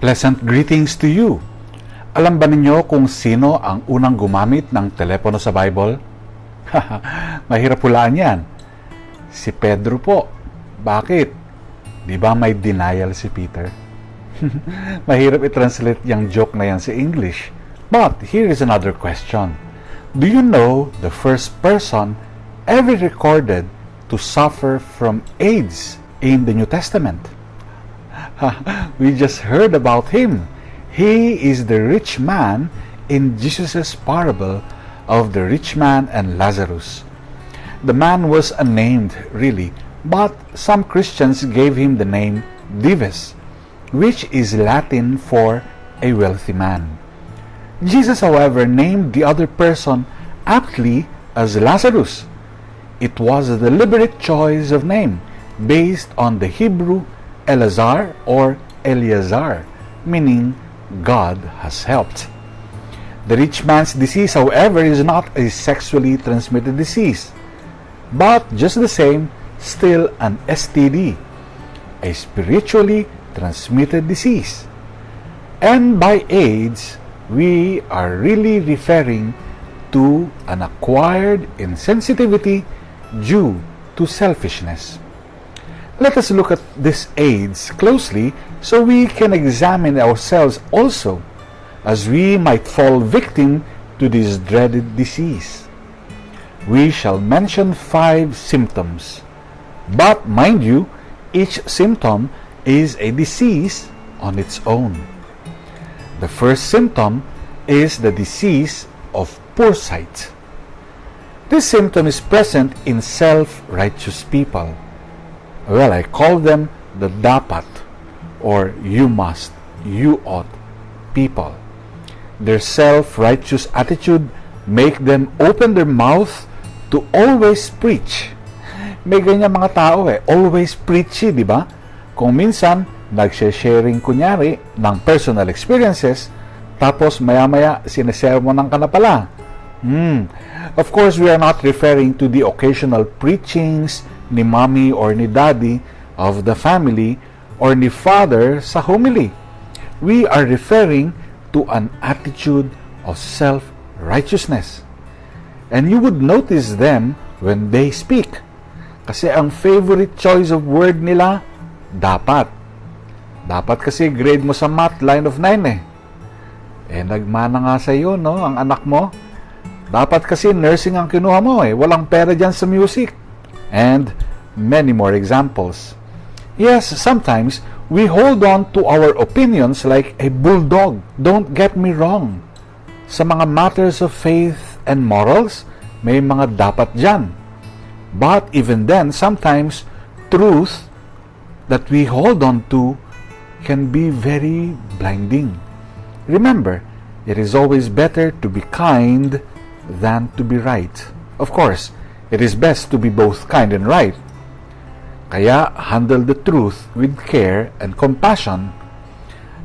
Pleasant greetings to you. Alam ba ninyo kung sino ang unang gumamit ng telepono sa Bible? Mahirap hulaan yan. Si Pedro po. Bakit? Di ba may denial si Peter? Mahirap i-translate yung joke na yan sa English. But here is another question. Do you know the first person ever recorded to suffer from AIDS in the New Testament? We just heard about him. He is the rich man in Jesus' parable of the rich man and Lazarus. The man was unnamed, really, but some Christians gave him the name Dives, which is Latin for a wealthy man. Jesus, however, named the other person aptly as Lazarus. It was a deliberate choice of name based on the Hebrew Elazar or Eleazar, meaning God has helped. The rich man's disease, however, is not a sexually transmitted disease, but just the same, still an STD, a spiritually transmitted disease. And by AIDS, we are really referring to an acquired insensitivity due to selfishness. Let us look at this AIDS closely so we can examine ourselves also, as we might fall victim to this dreaded disease. We shall mention 5 symptoms, but mind you, each symptom is a disease on its own. The first symptom is the disease of poor sight. This symptom is present in self-righteous people. Well, I call them the dapat, or you must, you ought people. Their self-righteous attitude make them open their mouth to always preach. May ganyan mga tao always preachy, di ba? Kung minsan, nagsha-sharing kunyari ng personal experiences, tapos maya-maya sinesermonan ka na pala. Of course, we are not referring to the occasional preachings ni mommy or ni daddy of the family or ni father sa homily. We are referring to an attitude of self-righteousness. And you would notice them when they speak. Kasi ang favorite choice of word nila, dapat. Dapat kasi grade mo sa math, line of 9 nagmana nga sa iyo, no, ang anak mo. Dapat kasi nursing ang kinuha mo walang pera dyan sa music. And many more examples. Yes, sometimes we hold on to our opinions like a bulldog. Don't get me wrong. Sa mga matters of faith and morals, may mga dapat dyan. But even then, sometimes truth that we hold on to can be very blinding. Remember, it is always better to be kind than to be right. Of course, it is best to be both kind and right. Kaya, handle the truth with care and compassion.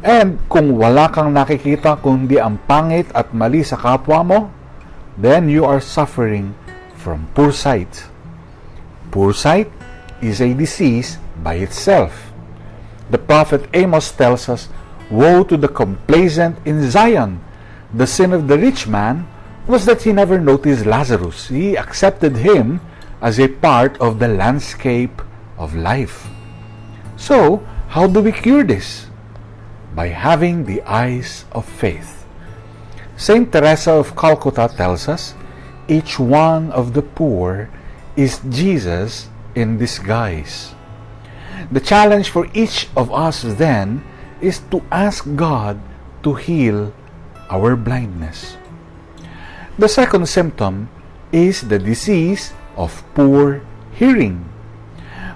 And kung wala kang nakikita kundi ang pangit at mali sa kapwa mo, then you are suffering from poor sight. Poor sight is a disease by itself. The prophet Amos tells us, "Woe to the complacent in Zion! The sin of the rich man was that he never noticed Lazarus. He accepted him as a part of the landscape of life." So, how do we cure this? By having the eyes of faith. Saint Teresa of Calcutta tells us, each one of the poor is Jesus in disguise. The challenge for each of us then is to ask God to heal our blindness. The second symptom is the disease of poor hearing.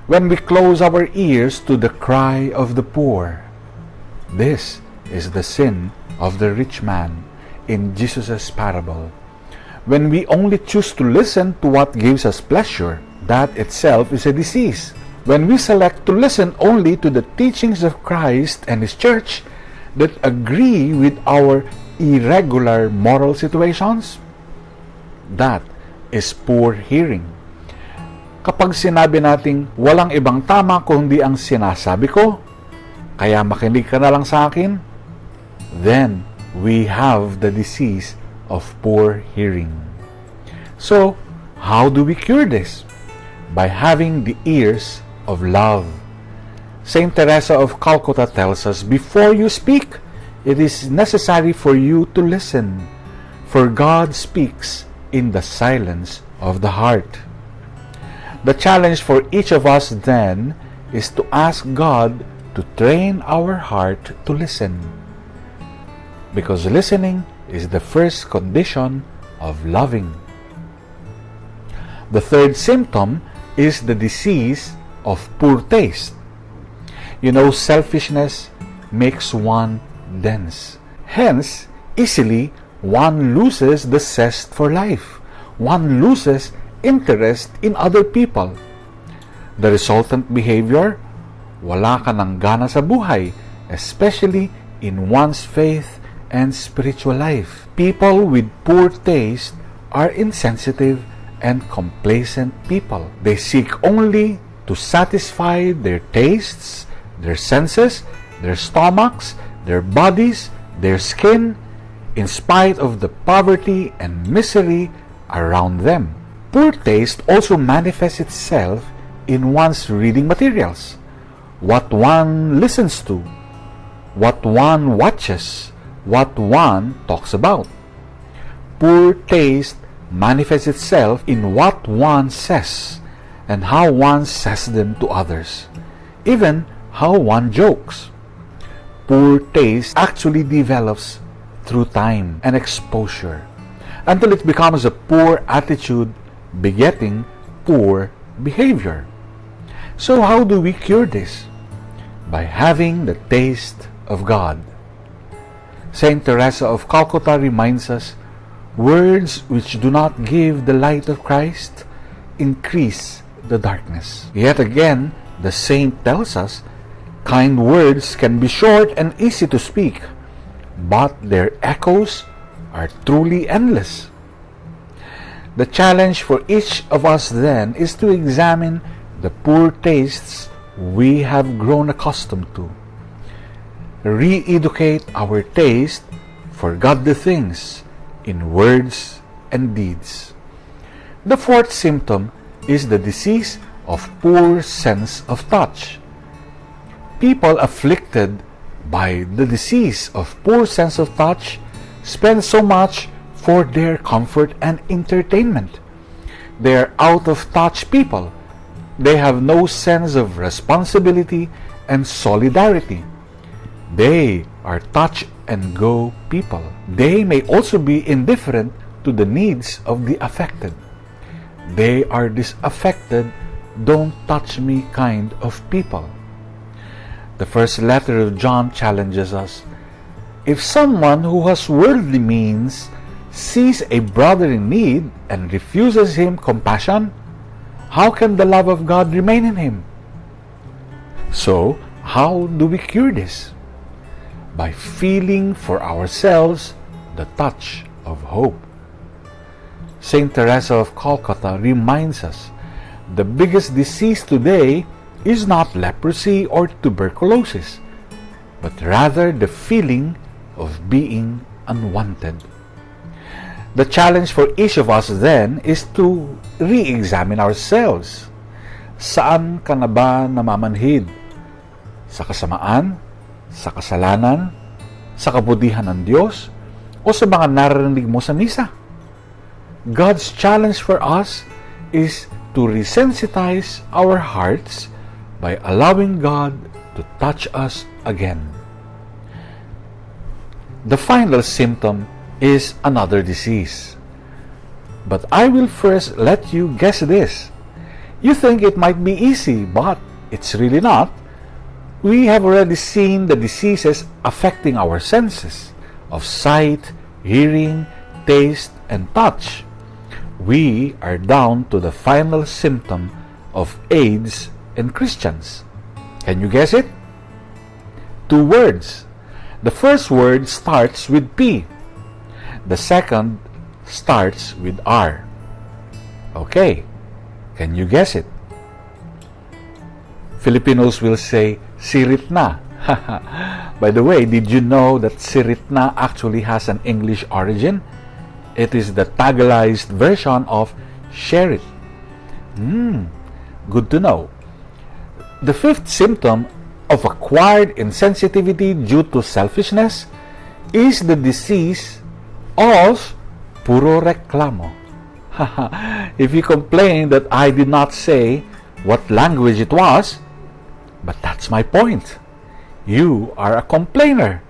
When we close our ears to the cry of the poor, this is the sin of the rich man in Jesus' parable. When we only choose to listen to what gives us pleasure, that itself is a disease. When we select to listen only to the teachings of Christ and His church that agree with our irregular moral situations, that is poor hearing. Kapag sinabi nating walang ibang tama kundi ang sinasabi ko, kaya makinig ka na lang sa akin, then we have the disease of poor hearing. So, how do we cure this? By having the ears of love. Saint Teresa of Calcutta tells us, before you speak, it is necessary for you to listen, for God speaks in the silence of the heart. The challenge for each of us then is to ask God to train our heart to listen, because listening is the first condition of loving. The third symptom is the disease of poor taste. You know, selfishness makes one dense. Hence, easily one loses the zest for life. One loses interest in other people. The resultant behavior, wala ka ng gana sa buhay, especially in one's faith and spiritual life. People with poor taste are insensitive and complacent people. They seek only to satisfy their tastes, their senses, their stomachs, their bodies, their skin, in spite of the poverty and misery around them. Poor taste also manifests itself in one's reading materials, what one listens to, what one watches, what one talks about. Poor taste manifests itself in what one says and how one says them to others, even how one jokes. Poor taste actually develops through time and exposure until it becomes a poor attitude begetting poor behavior. So how do we cure this? By having the taste of God. Saint Teresa of Calcutta reminds us, words which do not give the light of Christ increase the darkness. Yet again, the saint tells us, kind words can be short and easy to speak, but their echoes are truly endless. The challenge for each of us then is to examine the poor tastes we have grown accustomed to. Re-educate our taste for godly things in words and deeds. The fourth symptom is the disease of poor sense of touch. People afflicted by the disease of poor sense of touch spend so much for their comfort and entertainment. They are out-of-touch people. They have no sense of responsibility and solidarity. They are touch-and-go people. They may also be indifferent to the needs of the affected. They are disaffected, don't-touch-me kind of people. The first letter of John challenges us. If someone who has worldly means sees a brother in need and refuses him compassion, how can the love of God remain in him? So, how do we cure this? By feeling for ourselves the touch of hope. Saint Teresa of Calcutta reminds us the biggest disease today is not leprosy or tuberculosis, but rather the feeling of being unwanted. The challenge for each of us then is to re-examine ourselves. Saan ka na ba namamanhid? Sa kasamaan? Sa kasalanan? Sa kabutihan ng Diyos? O sa mga narinig mo sa misa? God's challenge for us is to resensitize our hearts by allowing God to touch us again. The final symptom is another disease. But I will first let you guess this. You think it might be easy, but it's really not. We have already seen the diseases affecting our senses of sight, hearing, taste, and touch. We are down to the final symptom of A.I.D.S. in Christians. Can you guess it? 2 words. The first word starts with P. The second starts with R. Okay, can you guess it? Filipinos will say, sirit na. By the way, did you know that Siritna actually has an English origin? It is the Tagalogized version of share it. Good to know. The fifth symptom of acquired insensitivity due to selfishness is the disease of puro reklamo. If you complain that I did not say what language it was, but that's my point. You are a complainer.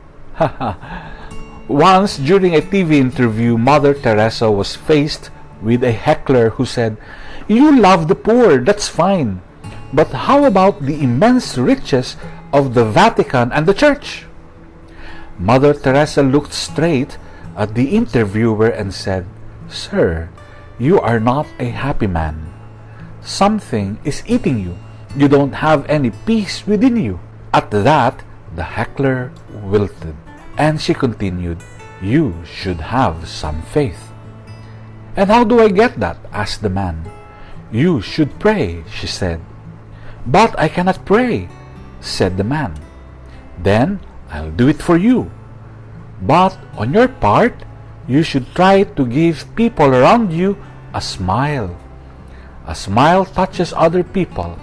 Once during a TV interview, Mother Teresa was faced with a heckler who said, "You love the poor, that's fine. But how about the immense riches of the Vatican and the Church?" Mother Teresa looked straight at the interviewer and said, "Sir, you are not a happy man. Something is eating you. You don't have any peace within you." At that, the heckler wilted, and she continued, "You should have some faith." "And how do I get that?" asked the man. "You should pray," she said. "But I cannot pray," said the man. "Then I'll do it for you. But on your part, you should try to give people around you a smile. A smile touches other people.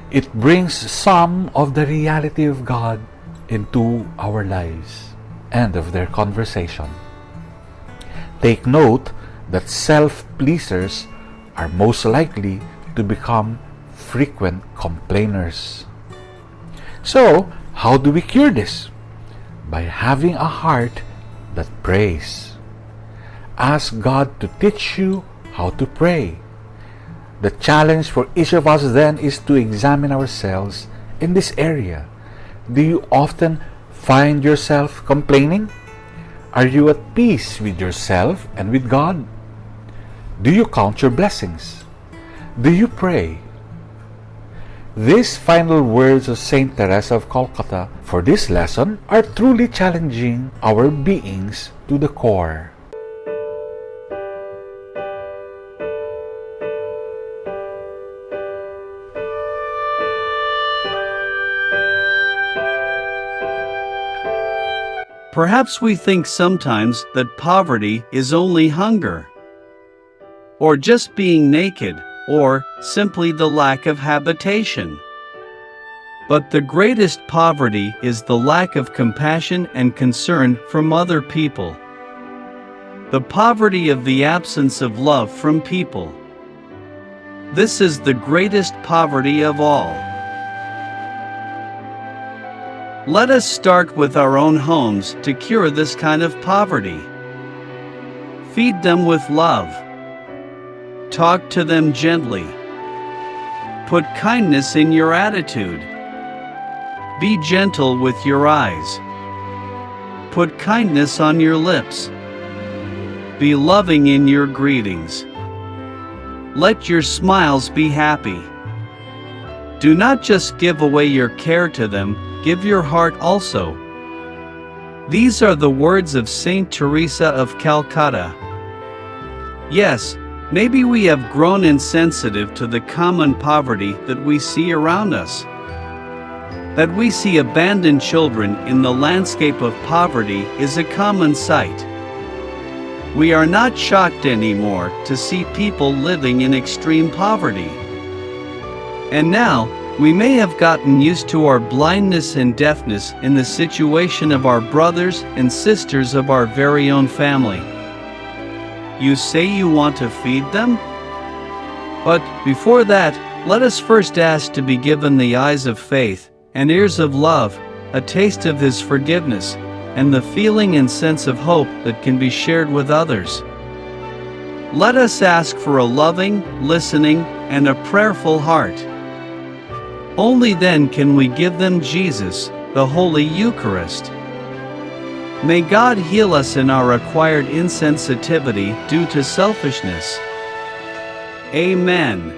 It brings some of the reality of God into our lives." End of their conversation. Take note that self-pleasers are most likely to become frequent complainers. So, how do we cure this? By having a heart that prays. Ask God to teach you how to pray. The challenge for each of us then is to examine ourselves in this area. Do you often find yourself complaining? Are you at peace with yourself and with God? Do you count your blessings? Do you pray? These final words of Saint Teresa of Calcutta for this lesson are truly challenging our beings to the core. Perhaps we think sometimes that poverty is only hunger, or just being naked, or simply the lack of habitation. But the greatest poverty is the lack of compassion and concern from other people. The poverty of the absence of love from people. This is the greatest poverty of all. Let us start with our own homes to cure this kind of poverty. Feed them with love. Talk to them gently. Put kindness in your attitude. Be gentle with your eyes. Put kindness on your lips. Be loving in your greetings. Let your smiles be happy. Do not just give away your care to them, give your heart also. These are the words of Saint Teresa of Calcutta. Yes, maybe we have grown insensitive to the common poverty that we see around us. That we see abandoned children in the landscape of poverty is a common sight. We are not shocked anymore to see people living in extreme poverty. And now, we may have gotten used to our blindness and deafness in the situation of our brothers and sisters of our very own family. You say you want to feed them? But before that, let us first ask to be given the eyes of faith and ears of love, a taste of His forgiveness, and the feeling and sense of hope that can be shared with others. Let us ask for a loving, listening, and a prayerful heart. Only then can we give them Jesus, the Holy Eucharist. May God heal us in our acquired insensitivity due to selfishness. Amen.